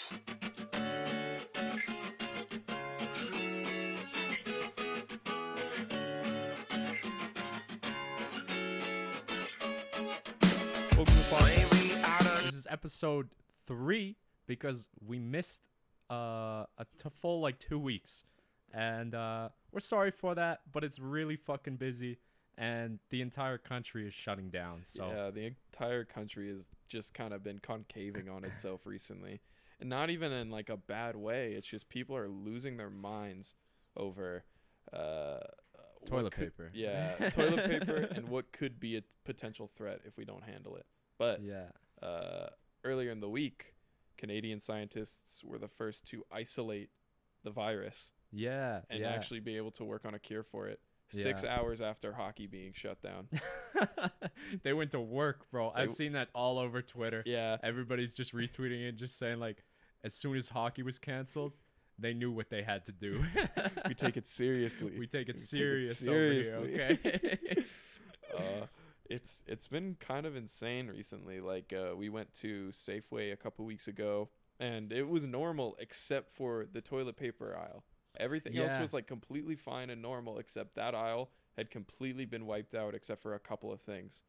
This is episode 3 because we missed a full like 2 weeks, and we're sorry for that, but it's really fucking busy and the entire country is shutting down. So yeah, the entire country has just kind of been concaving on itself recently, and not even in like a bad way. It's just people are losing their minds over toilet paper. Yeah, toilet paper and what could be a potential threat if we don't handle it. But yeah, earlier in the week, Canadian scientists were the first to isolate the virus. Yeah, and yeah. actually be able to work on a cure for it. 6 hours after hockey being shut down. They went to work, bro. I've seen that all over Twitter. Yeah. Everybody's just retweeting it, just saying like, as soon as hockey was canceled, they knew what they had to do. We take it seriously. We take it seriously. Over here, okay? It's been kind of insane recently. Like we went to Safeway a couple weeks ago, and it was normal except for the toilet paper aisle. Everything else was like completely fine and normal, except that aisle had completely been wiped out except for a couple of things.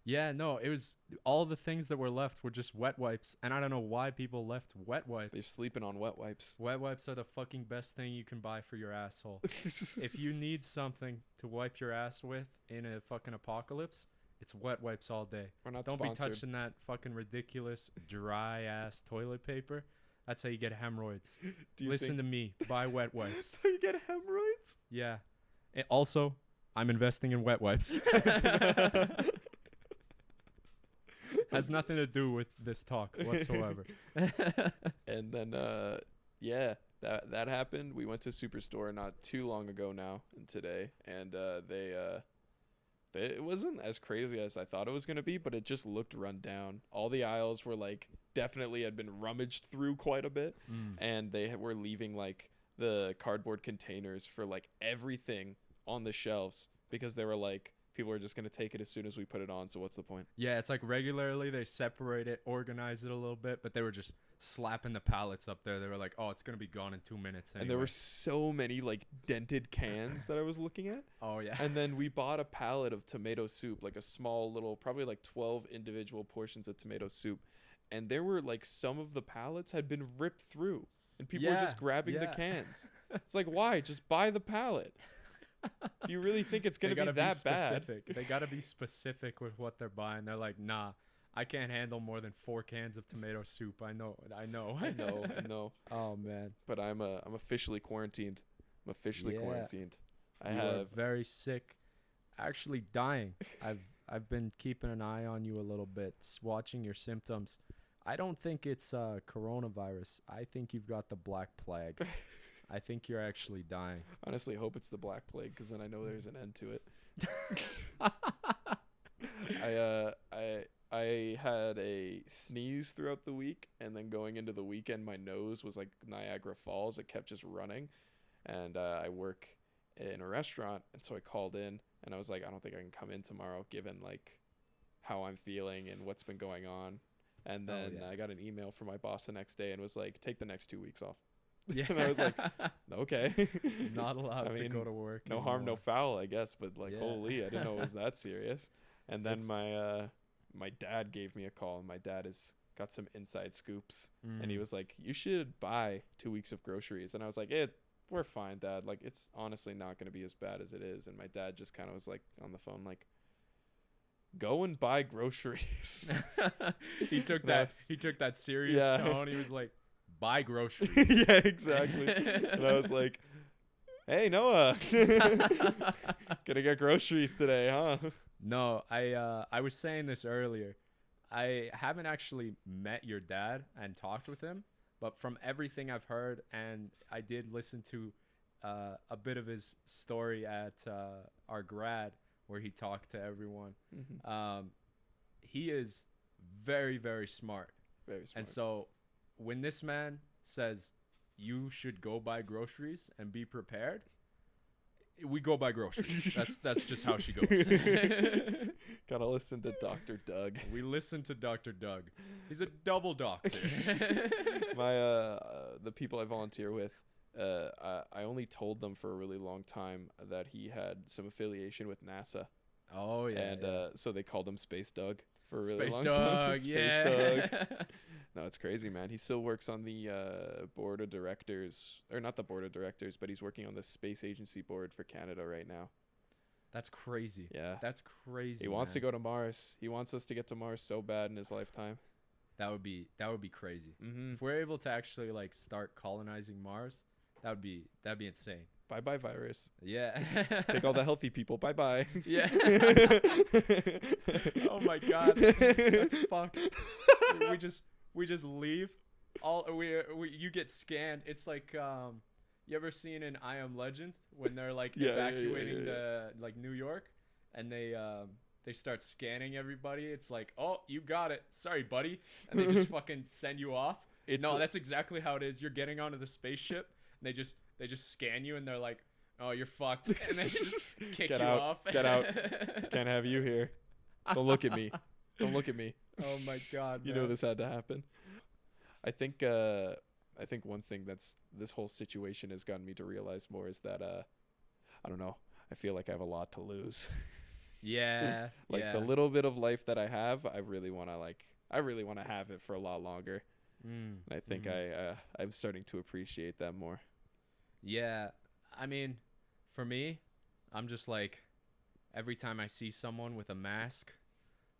Yeah, no, it was all the things that were left were just wet wipes, and I don't know why people left wet wipes. They're sleeping on wet wipes. Wet wipes are the fucking best thing you can buy for your asshole. If you need something to wipe your ass with in a fucking apocalypse, it's wet wipes all day. We're not Don't sponsored. be touching that fucking ridiculous dry ass toilet paper. That's how you get hemorrhoids. Listen to me. Buy wet wipes. So you get hemorrhoids? Yeah. And also, I'm investing in wet wipes. Has nothing to do with this talk whatsoever. And then, that happened. We went to Superstore not too long ago now and today, and it wasn't as crazy as I thought it was going to be, but it just looked run down. All the aisles were like definitely had been rummaged through quite a bit, and they were leaving like the cardboard containers for like everything on the shelves because they were like, people are just going to take it as soon as we put it on, so what's the point? Yeah, it's like regularly they separate it, organize it a little bit, but they were just slapping the pallets up there. They were like, oh, it's going to be gone in 2 minutes anyway. And there were so many like dented cans that I was looking at. Oh, yeah. And then we bought a pallet of tomato soup, like a small little, probably like 12 individual portions of tomato soup. And there were like some of the pallets had been ripped through and people were just grabbing the cans. It's like, why? Just buy the pallet. Do you really think it's going to be that bad? They got to be specific with what they're buying. They're like, nah, I can't handle more than 4 cans of tomato soup. I know. Oh, man. But I'm officially quarantined. Quarantined. You are very sick. Actually dying. I've been keeping an eye on you a little bit, watching your symptoms. I don't think it's coronavirus. I think you've got the Black Plague. I think you're actually dying. Honestly, hope it's the Black Plague because then I know there's an end to it. I had a sneeze throughout the week, and then going into the weekend, my nose was like Niagara Falls. It kept just running, and I work in a restaurant, and so I called in, and I was like, I don't think I can come in tomorrow, given like how I'm feeling and what's been going on. And then I got an email from my boss the next day and was like, take the next 2 weeks off. Yeah. And I was like, okay. Not allowed to go to work. No harm, no foul, I guess. But like, holy, I didn't know it was that serious. And then my dad gave me a call, and my dad has got some inside scoops. And he was like, you should buy 2 weeks of groceries. And I was like, we're fine, Dad. Like, it's honestly not going to be as bad as it is. And my dad just kind of was like on the phone, like, go and buy groceries. He took that serious tone. He was like, buy groceries. Yeah, exactly. And I was like, hey, Noah, gonna get groceries today, huh? No, I was saying this earlier. I haven't actually met your dad and talked with him, but from everything I've heard, and I did listen to a bit of his story at our grad where he talked to everyone. He is very, very smart. Very smart. And so when this man says you should go buy groceries and be prepared, We go by groceries. That's just how she goes. Gotta listen to Dr. Doug. We listen to Dr. Doug. He's a double doctor. My the people I volunteer with, I only told them for a really long time that he had some affiliation with NASA. Oh yeah. And so they called him Space Doug for a really Space long Doug, time. yeah. Space Doug. No, it's crazy, man. He still works on the board of directors, or not the board of directors, but he's working on the space agency board for Canada right now. That's crazy. Yeah. That's crazy. He wants to go to Mars. He wants us to get to Mars so bad in his lifetime. That would be crazy. Mm-hmm. If we're able to actually like start colonizing Mars, that'd be insane. Bye-bye, virus. Yeah. Take all the healthy people. Bye-bye. Yeah. Oh my god. That's fucked. We just leave. You get scanned. It's like you ever seen in I Am Legend when they're like evacuating the like New York and they start scanning everybody. It's like, "Oh, you got it. Sorry, buddy." And they just fucking send you off. That's exactly how it is. You're getting onto the spaceship and they just scan you and they're like, "Oh, you're fucked." And they just kick you off. Get out. Can't have you here. Don't look at me. Don't look at me. Oh my god. You man. know this had to happen. I think one thing that's this whole situation has gotten me to realize more is that I don't know. I feel like I have a lot to lose. Yeah. The little bit of life that I have, I really want to have it for a lot longer. And I think I'm starting to appreciate that more. Yeah. I mean, for me, I'm just like every time I see someone with a mask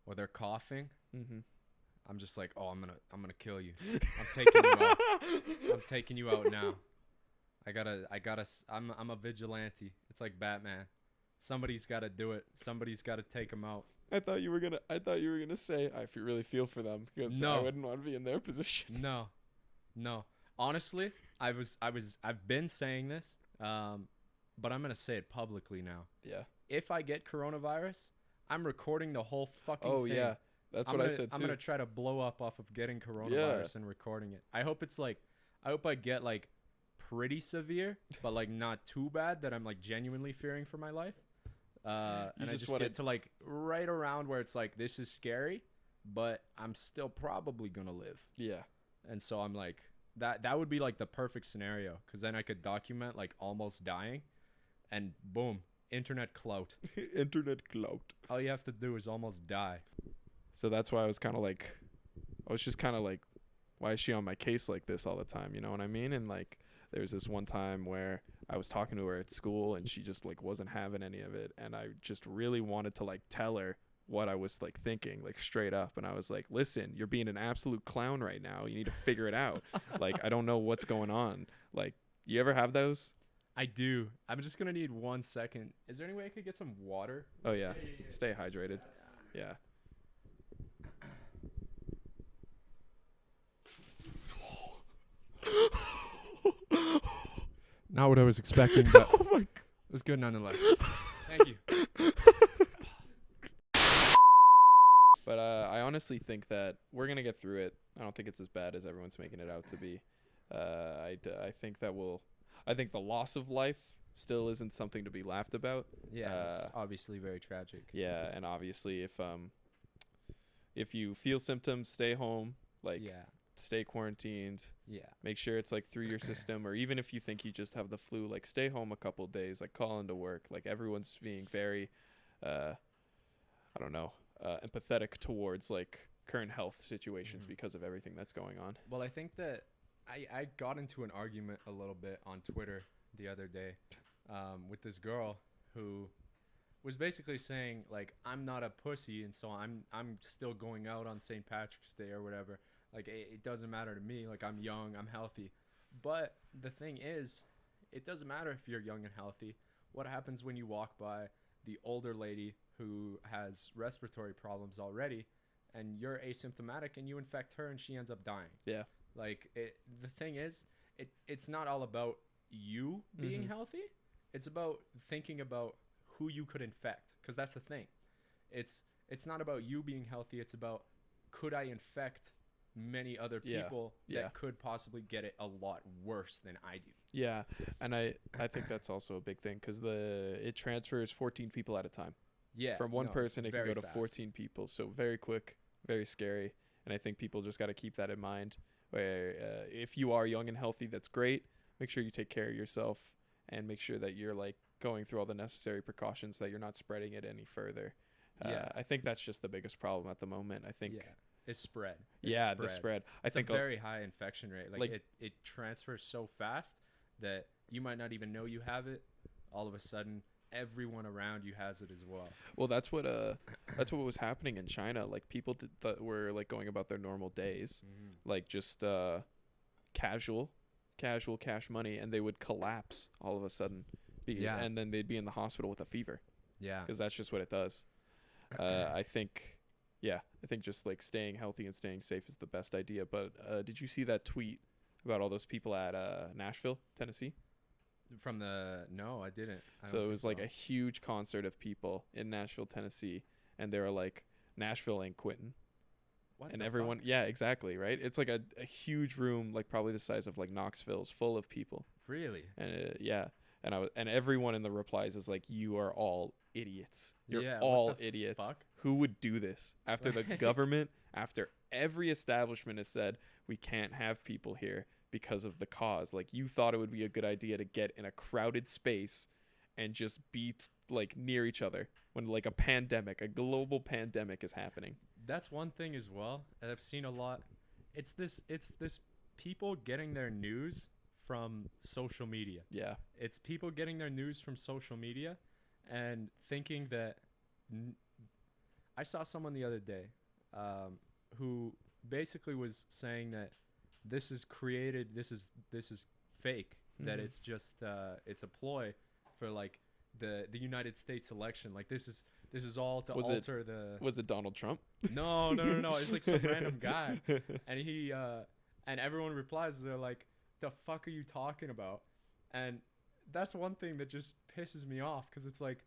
or they're coughing, I'm just like, "Oh, I'm gonna kill you. I'm taking you out. I'm taking you out now. I'm a vigilante. It's like Batman. Somebody's got to do it. Somebody's got to take him out." I thought you were gonna say really feel for them because I wouldn't want to be in their position. No. Honestly, I've been saying this, but I'm gonna say it publicly now. Yeah. If I get coronavirus, I'm recording the whole fucking thing. Oh yeah. That's what I said too. I'm gonna try to blow up off of getting coronavirus and recording it. I hope I get like pretty severe, but like not too bad that I'm like genuinely fearing for my life. And I just get to like right around where it's like, this is scary, but I'm still probably gonna live. Yeah. And so I'm like, that would be like the perfect scenario, because then I could document like almost dying, and boom, internet clout. Internet clout. All you have to do is almost die. So that's why I was just kind of like, why is she on my case like this all the time? You know what I mean? And like, there was this one time where I was talking to her at school and she just like wasn't having any of it. And I just really wanted to like tell her what I was like thinking, like straight up. And I was like, "Listen, you're being an absolute clown right now. You need to figure it out." Like, I don't know what's going on. Like, you ever have those? I do. I'm just going to need 1 second. Is there any way I could get some water? Oh yeah. Stay hydrated. Yeah. Not what I was expecting, but Oh my God. it was good nonetheless. Thank you. But I honestly think that we're going to get through it. I don't think it's as bad as everyone's making it out to be. I think the loss of life still isn't something to be laughed about. Yeah, it's obviously very tragic. Yeah, and obviously if you feel symptoms, stay home. Like, stay quarantined. Yeah. Make sure it's like through your system, or even if you think you just have the flu, like stay home a couple days, like call into work. Like, everyone's being very, empathetic towards like current health situations because of everything that's going on. Well, I think that I got into an argument a little bit on Twitter the other day with this girl who was basically saying like, I'm not a pussy, and so I'm still going out on St. Patrick's Day or whatever. Like, it doesn't matter to me. Like, I'm young, I'm healthy. But the thing is, it doesn't matter if you're young and healthy. What happens when you walk by the older lady who has respiratory problems already, and you're asymptomatic, and you infect her and she ends up dying? Yeah. Like, the thing is, it's not all about you being healthy. It's about thinking about who you could infect, because that's the thing. It's not about you being healthy. It's about, could I infect many other Yeah. people Yeah. that could possibly get it a lot worse than I do. Yeah, and I think that's also a big thing because it transfers 14 people at a time. Yeah, From one no, it's person, it can very go to fast. 14 people. So very quick, very scary. And I think people just got to keep that in mind. Where if you are young and healthy, that's great. Make sure you take care of yourself and make sure that you're like going through all the necessary precautions that you're not spreading it any further. Yeah. I think that's just the biggest problem at the moment. I think. Yeah, it's spread. The spread. I It's think a very high infection rate. Like, like- it transfers so fast that you might not even know you have it. All of a sudden, everyone around you has it as well. Well, that's what was happening in China. Like people that were like going about their normal days, like just casual cash money, and they would collapse all of a sudden. Yeah. And then they'd be in the hospital with a fever Yeah. because that's just what it does. I think just like staying healthy and staying safe is the best idea. But did you see that tweet about all those people at Nashville, Tennessee? No, I didn't. So it was like a huge concert of people in Nashville, Tennessee, and they were like, Nashville ain't quitting. What And the everyone, fuck? yeah, exactly, right? It's like a huge room, like probably the size of like Knoxville's, full of people. Really? And yeah, and everyone in the replies is like, you are all idiots. You're Yeah, what all the idiots. fuck? Who would do this after the Like- government, after every establishment has said we can't have people here because of the cause? Like, you thought it would be a good idea to get in a crowded space and just be like near each other when like a global pandemic is happening. That's one thing as well. And I've seen a lot. It's this people getting their news from social media. Yeah. It's people getting their news from social media and thinking that I saw someone the other day who basically was saying that this is fake, that Mhm. it's just it's a ploy for like the United States election. Like this is all to Was it- alter the Was it Donald Trump? no. It's like some random guy, and he and everyone replies. They're like, "The fuck are you talking about?" And that's one thing that just pisses me off because it's like,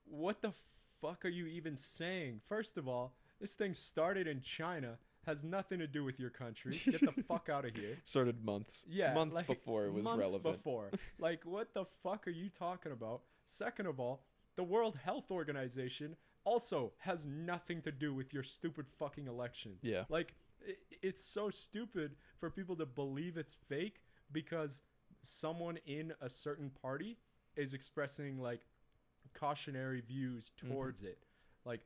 what the fuck are you even saying? First of all, this thing started in China, has nothing to do with your country. Get the fuck out of here. Started months Like, before it was months relevant. before. Like, what the fuck are you talking about? Second of all, the World Health Organization also has nothing to do with your stupid fucking election. Yeah. Like, it's so stupid for people to believe it's fake because someone in a certain party is expressing like cautionary views towards it. Like,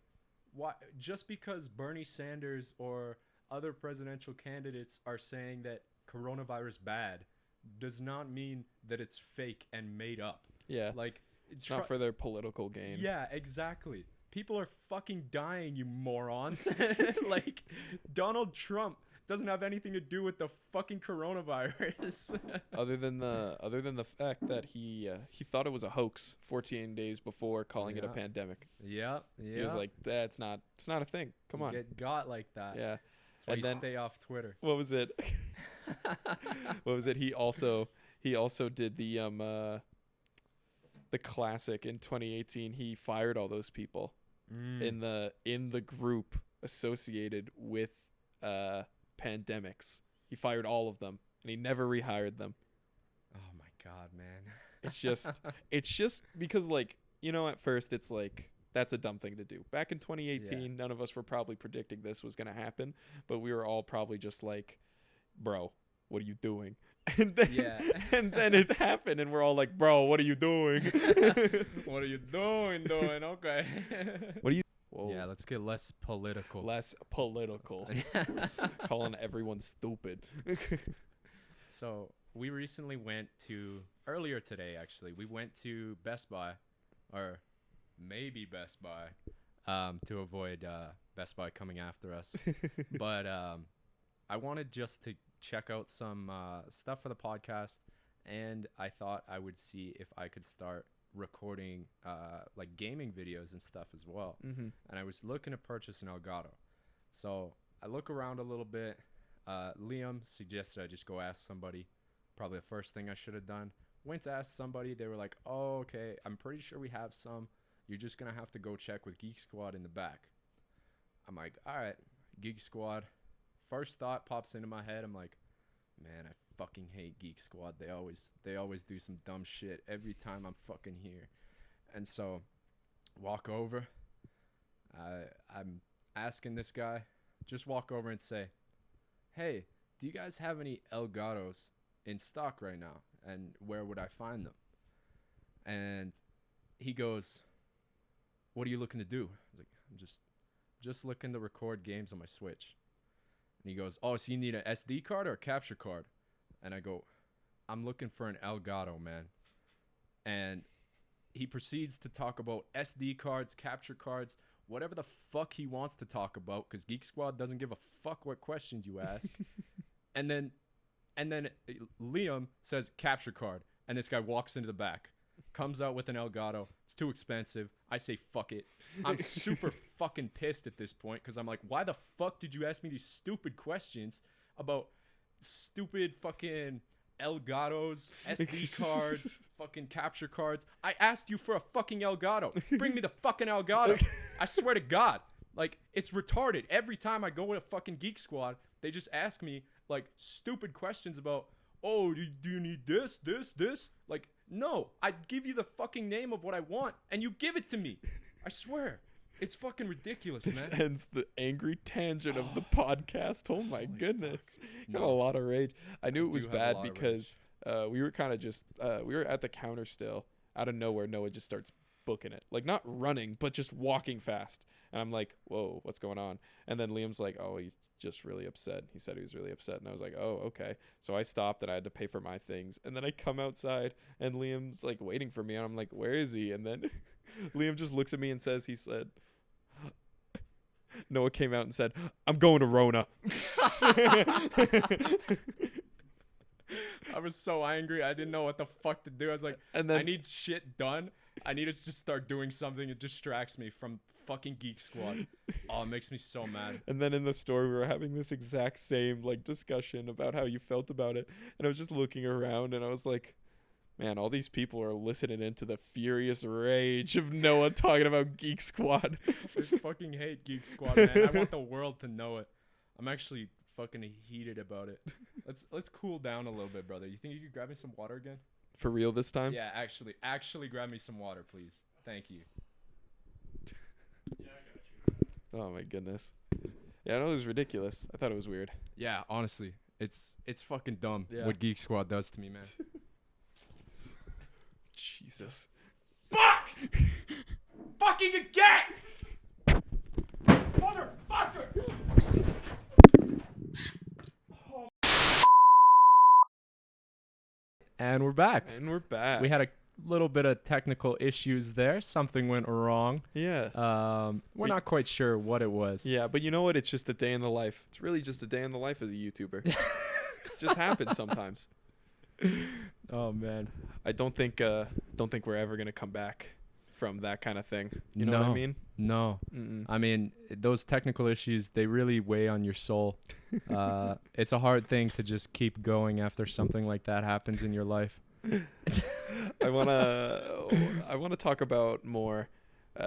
why? Just because Bernie Sanders or other presidential candidates are saying that coronavirus bad does not mean that it's fake and made up. Yeah. Like, It's not for their political gain. yeah, exactly. People are fucking dying, you morons. Like, Donald Trump doesn't have anything to do with the fucking coronavirus. Other than the fact that he thought it was a hoax 14 days before calling it a Yeah. pandemic. Yeah. He was like, it's not a thing. Come on. Get got like that. Yeah. That's why And you then- stay off Twitter. What was it? What was it? He also did the classic in 2018. He fired all those people in the group associated with pandemics. He fired all of them and he never rehired them. Oh my god, man. It's just because, like, you know, at first it's like, that's a dumb thing to do. Back in 2018, none of us were probably predicting this was going to happen, but we were all probably just like, bro, what are you doing? And then it happened and we're all like, bro, what are you doing? What are you doing? Okay. What are you? Whoa. Yeah, let's get less political. Less political. Calling everyone stupid. So we recently earlier today, actually, we went to Best Buy, or maybe Best Buy, to avoid Best Buy coming after us. But I wanted just to check out some stuff for the podcast, and I thought I would see if I could start recording like gaming videos and stuff as well. Mm-hmm. And I was looking to purchase an Elgato. So I look around a little bit. Liam suggested I just go ask somebody. Probably the first thing I should have done. Went to ask somebody. They were like, oh, okay, I'm pretty sure we have some. You're just going to have to go check with Geek Squad in the back. I'm like, all right, Geek Squad. first thought pops into my head. I'm like, man, I fucking hate Geek Squad. They always do some dumb shit every time I'm fucking here. And so, walk over. I'm asking this guy, just walk over and say, hey, do you guys have any Elgatos in stock right now? And where would I find them? And he goes, what are you looking to do? I was like, I'm just looking to record games on my Switch. And he goes, oh, so you need an SD card or a capture card? And I go, I'm looking for an Elgato, man. And he proceeds to talk about SD cards, capture cards, whatever the fuck he wants to talk about, because Geek Squad doesn't give a fuck what questions you ask. and then Liam says capture card, and this guy walks into the back, comes out with an Elgato. It's too expensive. I say fuck it. I'm super fucking pissed at this point, because I'm like, why the fuck did you ask me these stupid questions about stupid fucking Elgatos, SD cards, fucking capture cards? I asked you for a fucking Elgato. Bring me the fucking Elgato. I swear to God. Like, it's retarded. Every time I go with a fucking Geek Squad, they just ask me, like, stupid questions about, oh, do you need this? Like, no. I give you the fucking name of what I want, and you give it to me. I swear. It's fucking ridiculous, man. This ends the angry tangent of the podcast. Oh my goodness. Got a lot of rage. I knew it was bad because we were kind of just, we were at the counter still. Out of nowhere, Noah just starts booking it. Like, not running, but just walking fast. And I'm like, whoa, what's going on? And then Liam's like, oh, he's just really upset. He said he was really upset. And I was like, oh, okay. So I stopped and I had to pay for my things. And then I come outside and Liam's like waiting for me. And I'm like, where is he? And then Liam just looks at me and says, he said, Noah came out and said, I'm going to Rona. I was so angry. I didn't know what the fuck to do. I was like, and then I need shit done. I need to just start doing something that distracts me from fucking Geek Squad. Oh, it makes me so mad. And then in the store, we were having this exact same like discussion about how you felt about it. And I was just looking around and I was like, man, all these people are listening into the furious rage of Noah talking about Geek Squad. I fucking hate Geek Squad, man. I want the world to know it. I'm actually fucking heated about it. Let's cool down a little bit, brother. You think you could grab me some water again? For real this time? Yeah, actually grab me some water, please. Thank you. Yeah, I got you. Oh my goodness. Yeah, I know it was ridiculous. I thought it was weird. Yeah, honestly, it's fucking dumb Yeah. what Geek Squad does to me, man. Jesus. Fuck! Fucking again! Motherfucker! And we're back. And we're back. We had a little bit of technical issues there. Something went wrong. Yeah. We're not quite sure what it was. Yeah, but you know what? It's just a day in the life. It's really just a day in the life as a YouTuber. Just happens sometimes. Oh man. I don't think we're ever gonna come back from that kind of thing. You know what I mean? No. Mm-mm. I mean, those technical issues, they really weigh on your soul. It's a hard thing to just keep going after something like that happens in your life. I wanna talk about more,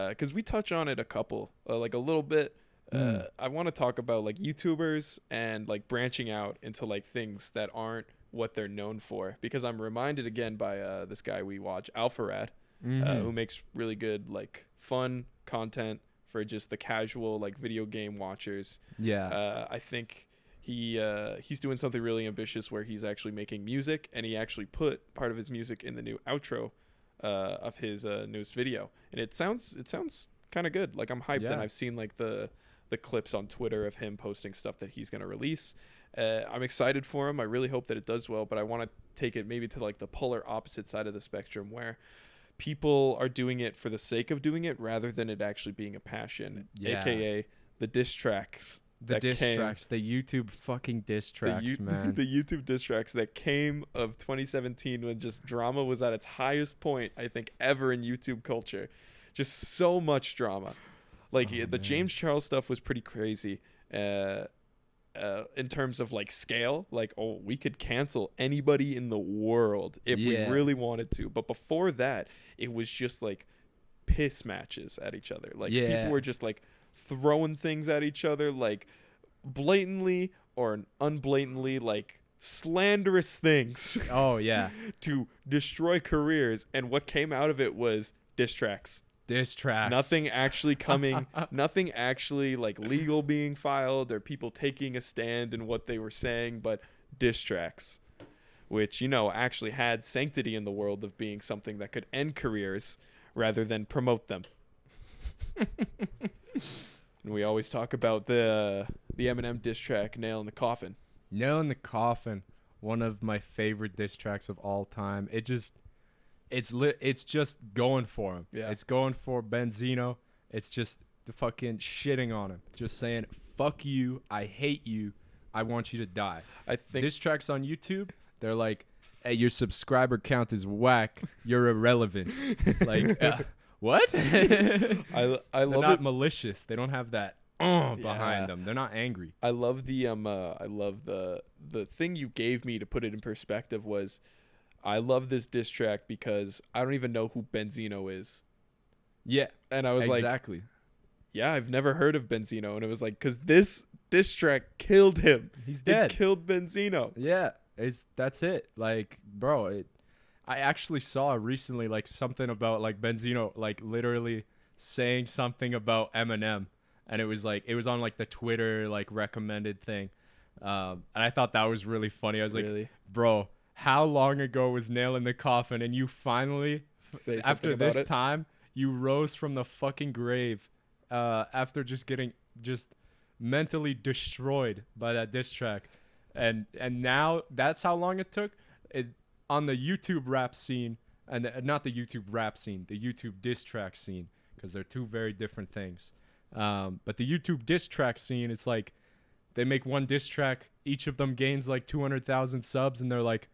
because we touch on it like a little bit. I want to talk about like YouTubers and like branching out into like things that aren't what they're known for, because I'm reminded again by this guy we watch, Alpharad, who makes really good like fun content for just the casual like video game watchers. Yeah. I think he's doing something really ambitious where he's actually making music, and he actually put part of his music in the new outro of his newest video, and it sounds kind of good. Like, I'm hyped, and I've seen like the clips on Twitter of him posting stuff that he's going to release. I'm excited for him. I really hope that it does well, but I want to take it maybe to like the polar opposite side of the spectrum, where people are doing it for the sake of doing it rather than it actually being a passion, aka the diss tracks. The diss tracks, the YouTube fucking diss tracks, man. The YouTube diss tracks that came of 2017 when just drama was at its highest point, I think, ever in YouTube culture. Just so much drama. Like, the James Charles stuff was pretty crazy in terms of, like, scale. Like, oh, we could cancel anybody in the world if we really wanted to. But before that, it was just, like, piss matches at each other. Like, people were just, like, throwing things at each other, like, blatantly or unblatantly like slanderous things Oh yeah, to destroy careers, and what came out of it was diss tracks. diss tracks. Nothing actually coming, nothing actually like legal being filed or people taking a stand in what they were saying, but diss tracks, which, you know, actually had sanctity in the world of being something that could end careers rather than promote them. And we always talk about the Eminem diss track, Nail in the Coffin. Nail in the Coffin, one of my favorite diss tracks of all time. It's just going for him. Yeah. It's going for Benzino. It's just fucking shitting on him. Just saying, fuck you, I hate you, I want you to die. I think Diss tracks on YouTube, they're like, hey, your subscriber count is whack, you're irrelevant. Like, what? I They're love not it. malicious. They don't have that Yeah. behind them. They're not angry. I love the thing you gave me to put it in perspective was, I love this diss track because I don't even know who Benzino is. Yeah, And I was like, exactly. yeah, I've never heard of Benzino. And it was like, because this diss track killed him. He's It dead. killed Benzino. Yeah, that's it. Like, bro, I actually saw recently like something about like Benzino like literally saying something about Eminem, and it was on like the Twitter like recommended thing, and I thought that was really funny. I was like, Really? bro, how long ago was Nail in the Coffin, and you finally, Say something after about this it? time, you rose from the fucking grave, after just getting just mentally destroyed by that diss track, and now that's how long it took. On the YouTube rap scene, and not the YouTube rap scene, the YouTube diss track scene, because they're two very different things. But the YouTube diss track scene, it's like they make one diss track, each of them gains like 200,000 subs, and they're like,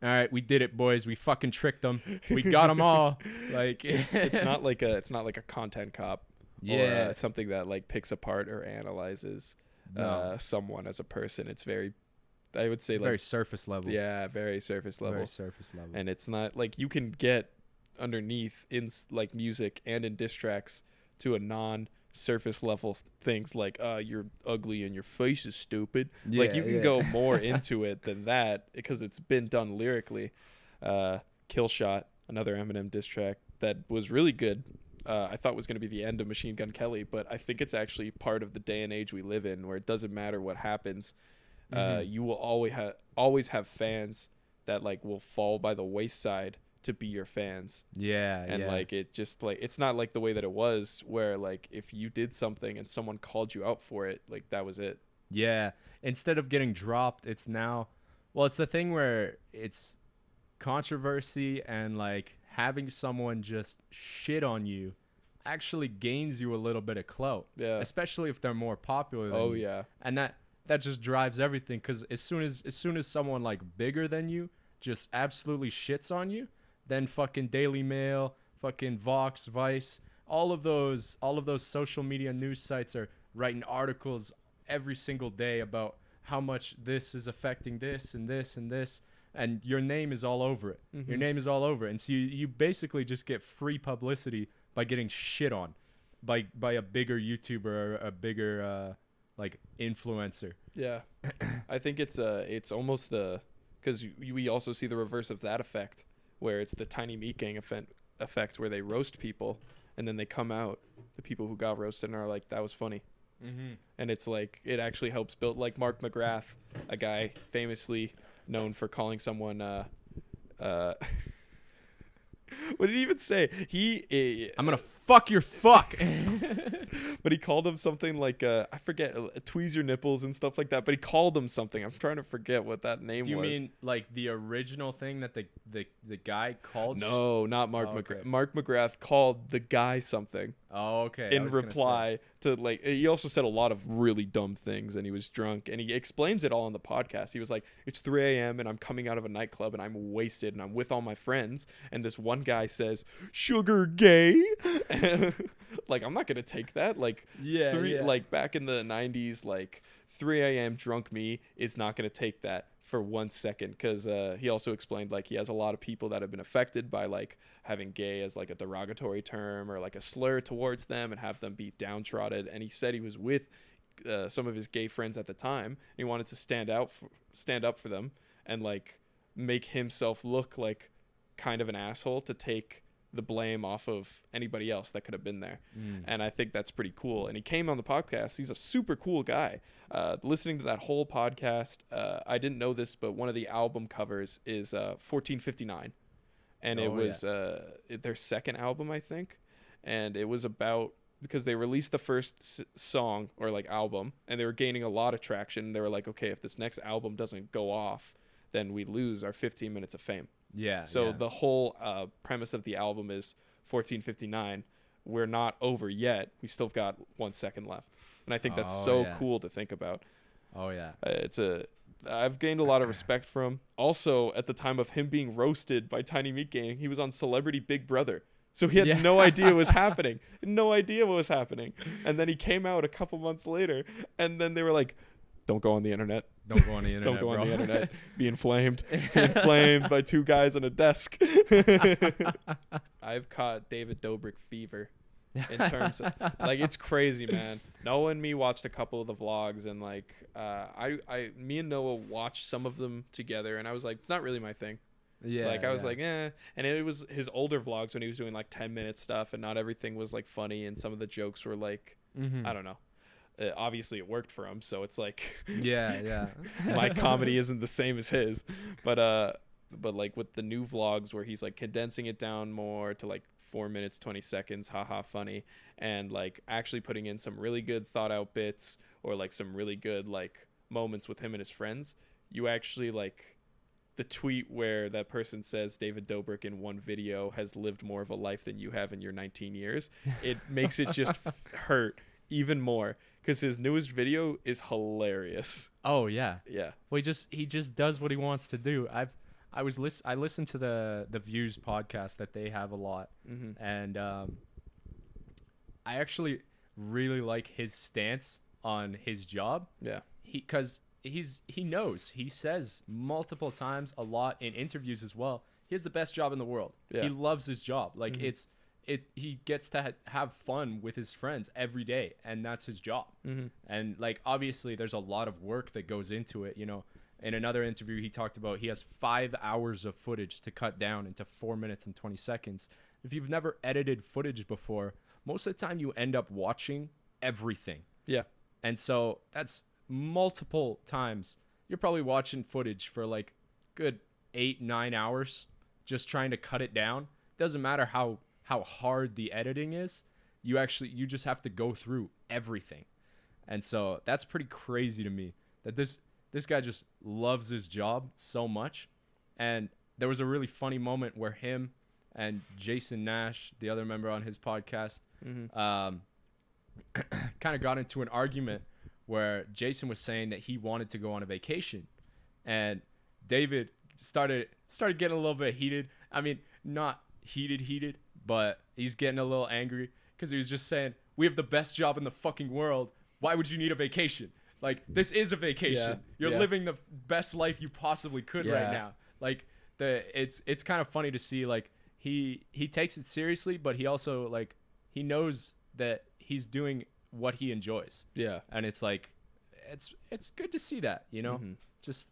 all right, we did it, boys. We fucking tricked them. We got them all. Like, It's not like a content cop. Yeah. Or something that like picks apart or analyzes No. someone as a person. It's very, I would say, very like, surface level. yeah, very surface level. Very surface level. And it's not like you can get underneath in like music and in diss tracks to a non-surface level things like you're ugly and your face is stupid. Like you can go more into it than that because it's been done lyrically. Kill Shot, another Eminem diss track that was really good. I thought was going to be the end of Machine Gun Kelly, but I think it's actually part of the day and age we live in where it doesn't matter what happens. You will always have fans that like will fall by the wayside to be your fans. Yeah. And like it just like it's not like the way that it was where like if you did something and someone called you out for it, like that was it. Yeah. Instead of getting dropped, it's now, well, it's the thing where it's controversy and like having someone just shit on you actually gains you a little bit of clout. Yeah. Especially if they're more popular than Oh you. yeah. And that just drives everything, because as soon as someone like bigger than you just absolutely shits on you, then fucking Daily Mail, fucking Vox, Vice, all of those social media news sites are writing articles every single day about how much this is affecting this and this and this, and your name is all over it. Your name is all over it. And so you basically just get free publicity by getting shit on by a bigger YouTuber or a bigger like influencer. Yeah. I think it's almost because we also see the reverse of that effect where it's the Tiny Meat Gang effect where they roast people and then they come out, the people who got roasted, and are like, that was funny. And it's like it actually helps build, like Mark McGrath, a guy famously known for calling someone what did he even say? I'm gonna fuck your fuck. But he called him something like I forget, tweeze your nipples and stuff like that. But he called him something. I'm trying to forget what that name was. Do you mean like the original thing that the guy called? No, not Mark Oh, okay. McGrath. Mark McGrath called the guy something Oh, okay. I in was gonna reply to, like, he also said a lot of really dumb things, and he was drunk, and he explains it all on the podcast. He was like, it's 3 a.m. and I'm coming out of a nightclub and I'm wasted and I'm with all my friends, and this one guy says, sugar gay. Like, I'm not gonna take that. Like, Yeah, yeah. like back in the 90s, like 3 a.m. drunk me is not gonna take that for 1 second, because he also explained like he has a lot of people that have been affected by like having gay as like a derogatory term or like a slur towards them and have them be downtrodden, and he said he was with some of his gay friends at the time. And he wanted to stand up for them and like make himself look like kind of an asshole to take the blame off of anybody else that could have been there. And I think that's pretty cool. And he came on the podcast. He's a super cool guy. Listening to that whole podcast, I didn't know this, but one of the album covers is 1459. And it was their second album, I think. And it was about, because they released the first song or like album and they were gaining a lot of traction. They were like, okay, if this next album doesn't go off, then we lose our 15 minutes of fame. Yeah. So the whole premise of the album is 1459. We're not over yet. We still got 1 second left. And I think that's so cool to think about. Oh, yeah. I've gained a lot of respect for him. Also, at the time of him being roasted by Tiny Meat Gang, he was on Celebrity Big Brother. So he had no idea what was happening. No idea what was happening. And then he came out a couple months later, and then they were like, don't go on the internet. Don't go on the internet, Don't go bro. on the internet. Being flamed by two guys on a desk. I've caught David Dobrik fever in terms of, like, it's crazy, man. Noah and me watched a couple of the vlogs, and like me and Noah watched some of them together, and I was like, it's not really my thing. Yeah. Like I was like, and it was his older vlogs when he was doing like 10-minute stuff, and not everything was like funny, and some of the jokes were like, I don't know. Obviously it worked for him, so it's like my comedy isn't the same as his, but like with the new vlogs where he's like condensing it down more to like 4 minutes 20 seconds, haha funny, and like actually putting in some really good thought out bits or like some really good like moments with him and his friends, you actually like the tweet where that person says David Dobrik in one video has lived more of a life than you have in your 19 years, it makes it just hurt even more, because his newest video is hilarious. Oh yeah. Yeah. Well, he just does what he wants to do. I listened to the Views podcast that they have a lot, and I actually really like his stance on his job. Yeah. Because he knows, he says multiple times, a lot in interviews as well, he has the best job in the world. Yeah. He loves his job. Like he gets to have fun with his friends every day, and that's his job. And like obviously there's a lot of work that goes into it, you know. In another interview he talked about he has 5 hours of footage to cut down into 4 minutes and 20 seconds. If you've never edited footage before, most of the time you end up watching everything. Yeah. And so that's multiple times. You're probably watching footage for like good 8-9 hours just trying to cut it down. Doesn't matter how hard the editing is, you just have to go through everything. And so that's pretty crazy to me that this guy just loves his job so much. And there was a really funny moment where him and Jason Nash, the other member on his podcast, kind of got into an argument where Jason was saying that he wanted to go on a vacation, and David started getting a little bit heated. I mean, not heated, but he's getting a little angry because he was just saying, we have the best job in the fucking world. Why would you need a vacation? Like, this is a vacation. You're living the best life you possibly could right now. Like, it's kind of funny to see, like, he takes it seriously, but he also, like, he knows that he's doing what he enjoys. Yeah. And it's like, it's good to see that, you know? Just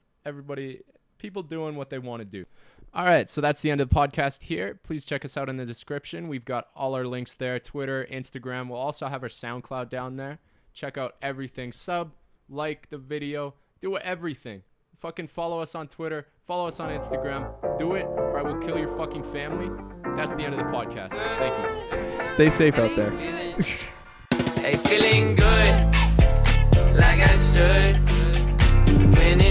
people doing what they want to do. All right, so that's the end of the podcast here. Please check us out in the description. We've got all our links there, Twitter, Instagram. We'll also have our SoundCloud down there. Check out everything. Like the video, do everything. Fucking follow us on Twitter, follow us on Instagram. Do it, or I will kill your fucking family. That's the end of the podcast. Thank you. Stay safe out there. Hey, feeling good, like I should. When